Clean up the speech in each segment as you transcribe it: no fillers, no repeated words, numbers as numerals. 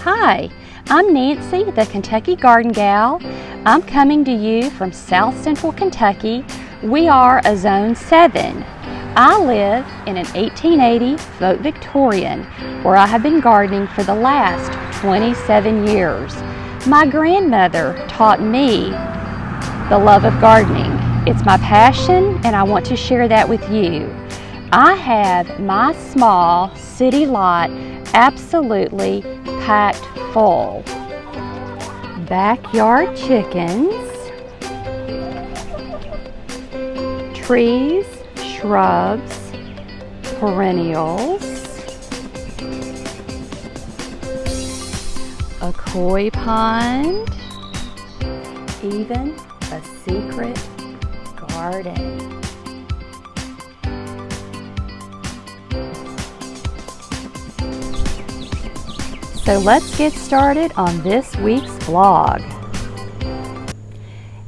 Hi, I'm Nancy, the Kentucky Garden Gal. I'm coming to you from South Central Kentucky. We are a Zone 7. I live in an 1880 Vote Victorian where I have been gardening for the last 27 years. My grandmother taught me the love of gardening. It's my passion and I want to share that with you. I have my small city lot absolutely packed full. Backyard chickens, trees, shrubs, perennials, a koi pond, even a secret garden. So let's get started on this week's vlog.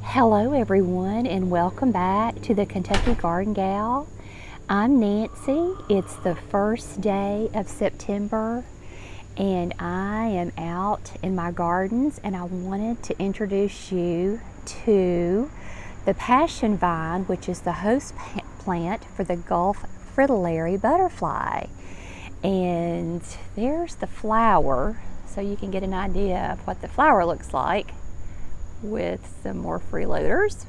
Hello everyone and welcome back to the Kentucky Garden Gal. I'm Nancy. It's the first day of September and I am out in my gardens and I wanted to introduce you to the passion vine, which is the host plant for the Gulf fritillary butterfly. And there's the flower, so you can get an idea of what the flower looks like with some more freeloaders.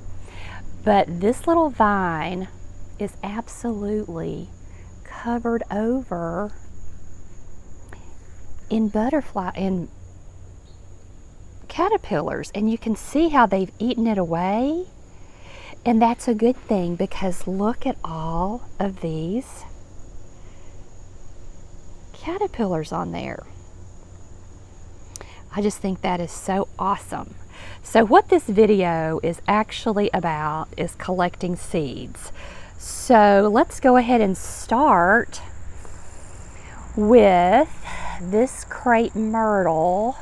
But this little vine is absolutely covered over in butterfly and caterpillars, and you can see how they've eaten it away. And that's a good thing because look at all of these caterpillars on there. I just think that is so awesome. So what this video is actually about is collecting seeds. So let's go ahead and start with this Crept Myrtle,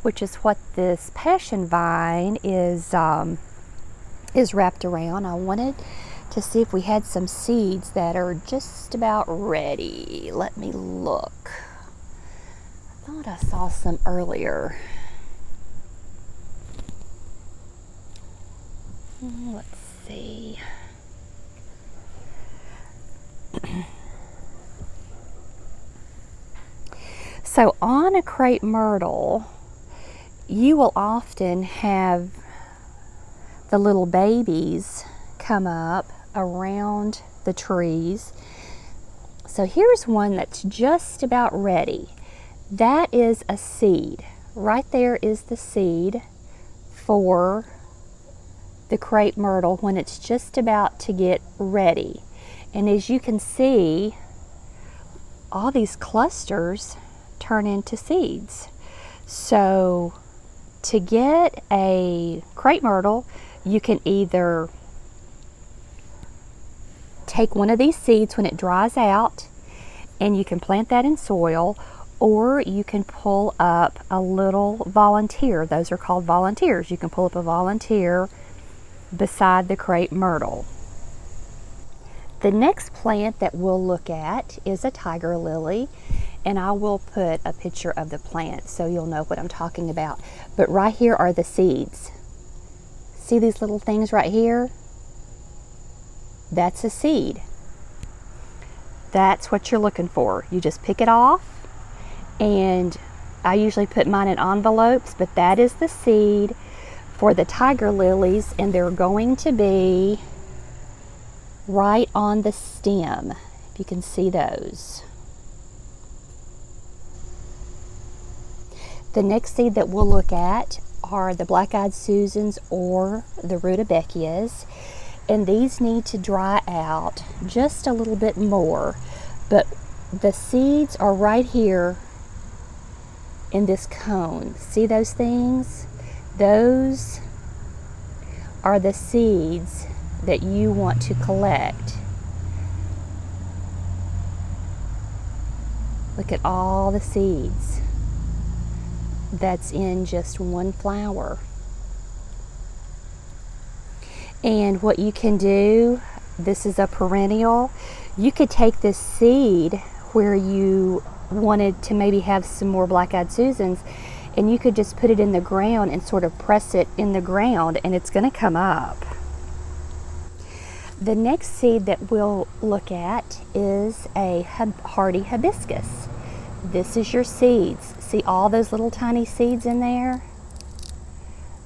which is what this passion vine is wrapped around. I wanted to see if we had some seeds that are just about ready. Let me look. I thought I saw some earlier. Let's see. So on a Crept Myrtle, you will often have the little babies come up around the trees. So here's one that's just about ready. That is a seed. Right there is the seed for the Crept Myrtle when it's just about to get ready. And as you can see, all these clusters turn into seeds. So to get a Crept Myrtle, you can either take one of these seeds when it dries out and you can plant that in soil, or you can pull up a little volunteer. Those are called volunteers. You can pull up a volunteer beside the Crept Myrtle. The next plant that we'll look at is a tiger lily, and I will put a picture of the plant so you'll know what I'm talking about. But right here are the seeds. See these little things right here? That's a seed. That's what you're looking for. You just pick it off, and I usually put mine in envelopes, but that is the seed for the tiger lilies, and they're going to be right on the stem, if you can see those. The next seed that we'll look at are the black-eyed Susans or the rudbeckias. And these need to dry out just a little bit more, but the seeds are right here in this cone. See those things? Those are the seeds that you want to collect. Look at all the seeds that's in just one flower. And what you can do, this is a perennial, you could take this seed where you wanted to maybe have some more black-eyed Susans, and you could just put it in the ground and sort of press it in the ground, and it's going to come up. The next seed that we'll look at is a hardy hibiscus. This is your seeds. See all those little tiny seeds in there?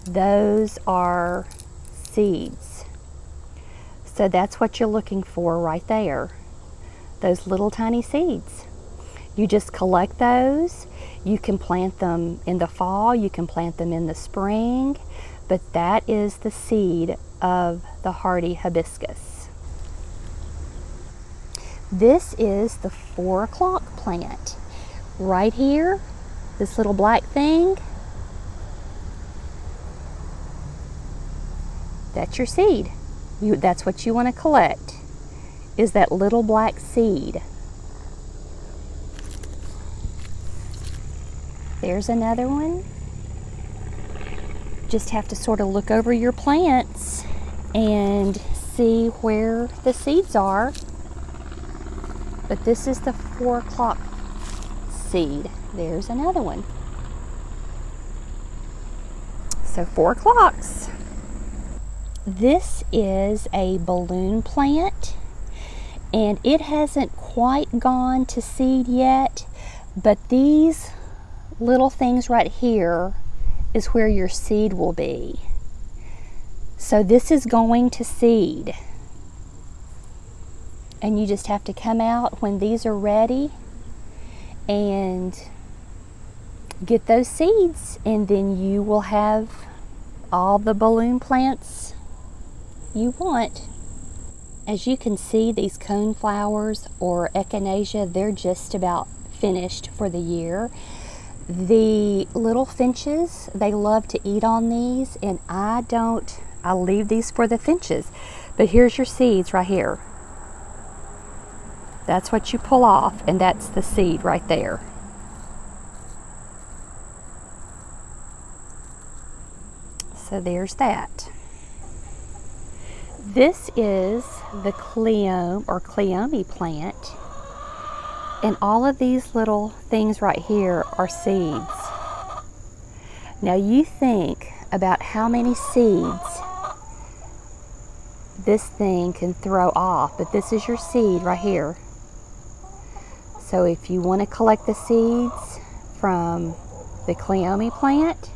Those are seeds. So that's what you're looking for right there. Those little tiny seeds. You just collect those. You can plant them in the fall, you can plant them in the spring, but that is the seed of the hardy hibiscus. This is the 4 o'clock plant. Right here, this little black thing, that's your seed. That's what you want to collect, is that little black seed. There's another one. Just have to sort of look over your plants and see where the seeds are. But this is the 4 o'clock seed. There's another one. So 4 o'clocks. This is a balloon plant, and it hasn't quite gone to seed yet, but these little things right here is where your seed will be. So this is going to seed, and you just have to come out when these are ready and get those seeds, and then you will have all the balloon plants you want. As you can see, these coneflowers or echinacea, they're just about finished for the year. The little finches, they love to eat on these, and I leave these for the finches. But here's your seeds right here. That's what you pull off, and that's the seed right there. So there's that. This is the cleome or cleome plant. And all of these little things right here are seeds. Now you think about how many seeds this thing can throw off, but this is your seed right here. So if you want to collect the seeds from the cleome plant,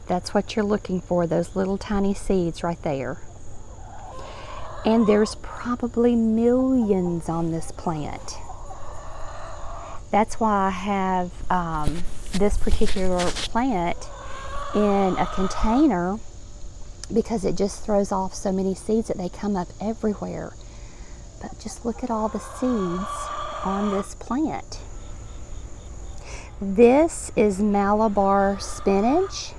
that's what you're looking for, those little tiny seeds right there. And there's probably millions on this plant. That's why I have this particular plant in a container, because it just throws off so many seeds that they come up everywhere. But just look at all the seeds on this plant. This is Malabar spinach,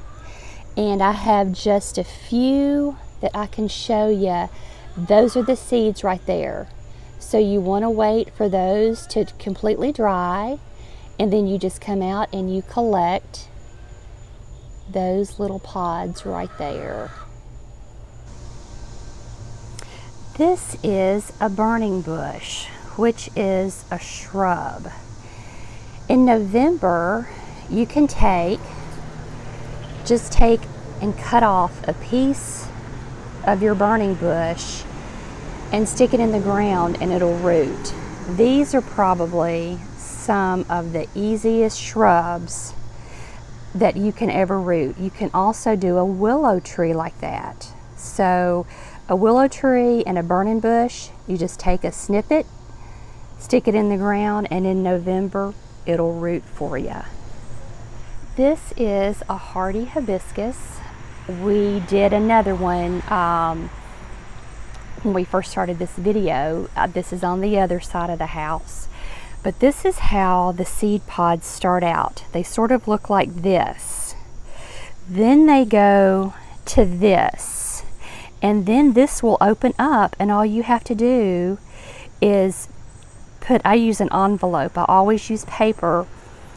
and I have just a few that I can show you. Those are the seeds right there. So you want to wait for those to completely dry, and then you just come out and you collect those little pods right there. This is a burning bush, which is a shrub. In November, you can just take and cut off a piece of your burning bush and stick it in the ground, and it'll root. These are probably some of the easiest shrubs that you can ever root. You can also do a willow tree like that. So a willow tree and a burning bush, you just take a snippet, stick it in the ground, and in November it'll root for you. This is a hardy hibiscus. We did another one when we first started this video. This is on the other side of the house. But this is how the seed pods start out. They sort of look like this. Then they go to this. And then this will open up, and all you have to do is I use an envelope. I always use paper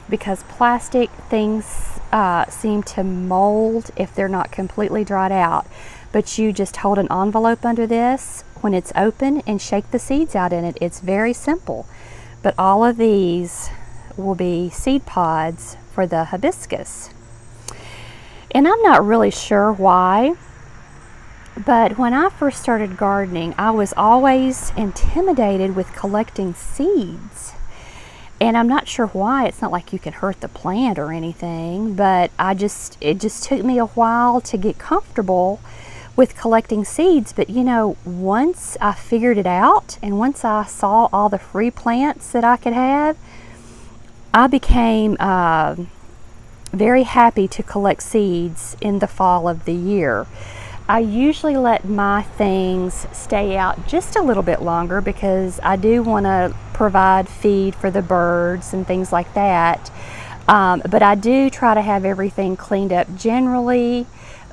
because plastic things seem to mold if they're not completely dried out. But you just hold an envelope under this when it's open and shake the seeds out in it. It's very simple. But all of these will be seed pods for the hibiscus. And I'm not really sure why, but when I first started gardening, I was always intimidated with collecting seeds. And I'm not sure why. It's not like you can hurt the plant or anything, but it just took me a while to get comfortable with collecting seeds. But you know, once I figured it out and once I saw all the free plants that I could have, I became very happy to collect seeds in the fall of the year. I usually let my things stay out just a little bit longer because I do want to provide feed for the birds and things like that. But I do try to have everything cleaned up generally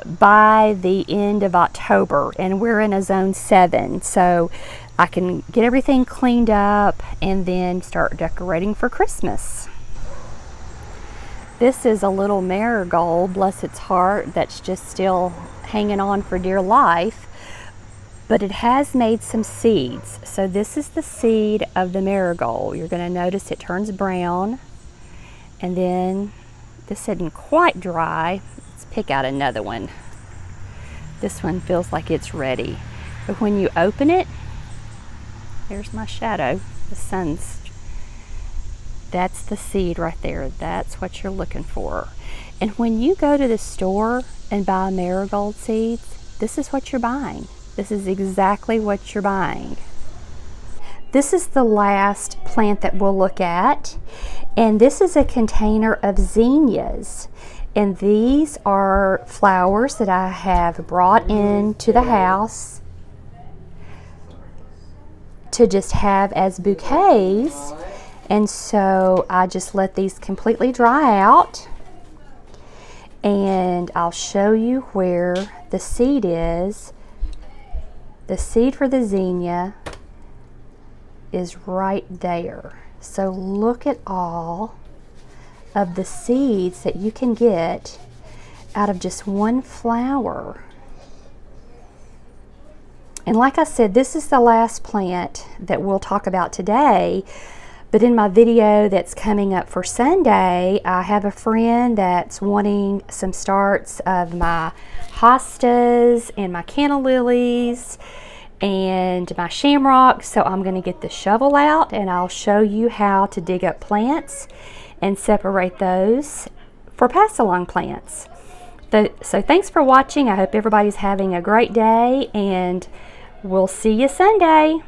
by the end of October, and we're in a zone 7, so I can get everything cleaned up and then start decorating for Christmas. This is a little marigold, bless its heart, that's just still hanging on for dear life, but it has made some seeds. So this is the seed of the marigold. You're going to notice it turns brown, and then this isn't quite dry. Let's pick out another one. This one feels like it's ready, but when you open it, there's my shadow, the sun's. That's the seed right there. That's what you're looking for. And when you go to the store and buy marigold seeds, this is what you're buying. This is exactly what you're buying. This is the last plant that we'll look at, and this is a container of zinnias. And these are flowers that I have brought into the house to just have as bouquets. And so I just let these completely dry out, and I'll show you where the seed is. The seed for the zinnia is right there. So look at all of the seeds that you can get out of just one flower. And like I said, this is the last plant that we'll talk about today. But in my video that's coming up for Sunday, I have a friend that's wanting some starts of my hostas and my canna lilies and my shamrocks. So I'm going to get the shovel out and I'll show you how to dig up plants and separate those for pass-along plants. So thanks for watching. I hope everybody's having a great day, and we'll see you Sunday.